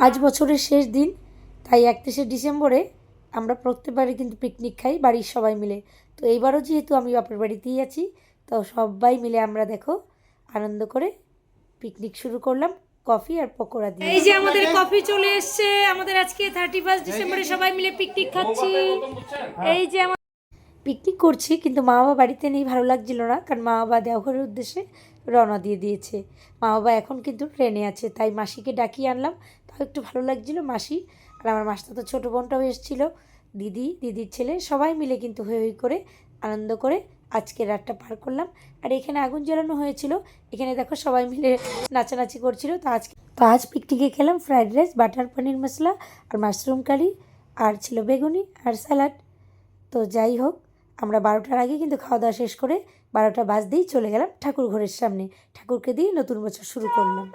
আজ বছরের শেষ দিন, তাই 31শে ডিসেম্বরে আমরা প্রত্যেকবারই কিন্তু পিকনিক খাই বাড়ির সবাই মিলে। তো এইবারও যেহেতু আমি বাপের বাড়িতেই আছি, তো সবাই মিলে আমরা দেখো আনন্দ করে পিকনিক শুরু করলাম কফি আর পকোড়া দিয়ে। এই যে আমাদের কফি চলে এসছে, আমাদের আজকে 31 ডিসেম্বরে সবাই মিলে পিকনিক খাচ্ছি। এই যে পিকনিক করছি, কিন্তু মা বাবা বাড়িতে নেই, ভালো লাগছিল না, কারণ মা বাবা দেওঘরের উদ্দেশ্যে রওনা দিয়ে দিয়েছে। মা বাবা এখন কিন্তু ট্রেনে আছে, তাই মাসিকে ডাকিয়ে আনলাম, তাও একটু ভালো লাগছিল। মাসি আর আমার মাসির তো ছোটো বোনটাও এসেছিলো, দিদির ছেলে, সবাই মিলে কিন্তু হই হই করে আনন্দ করে আজকের রাতটা পার করলাম। আর এখানে আগুন জ্বালানো হয়েছিল, এখানে দেখো সবাই মিলে নাচানাচি করছিল। তো আজ পিকনিকে খেলাম ফ্রাইড রাইস, বাটার পনির মশলা আর মাশরুম কারি, আর ছিল বেগুনি আর স্যালাড। তো যাই হোক, আমরা 12টার আগে কিন্তু খাওয়া দাওয়া শেষ করে 12টা বাজতেই চলে গেলাম ঠাকুর ঘরের সামনে, ঠাকুরকে দিয়ে নতুন বছর শুরু করলাম।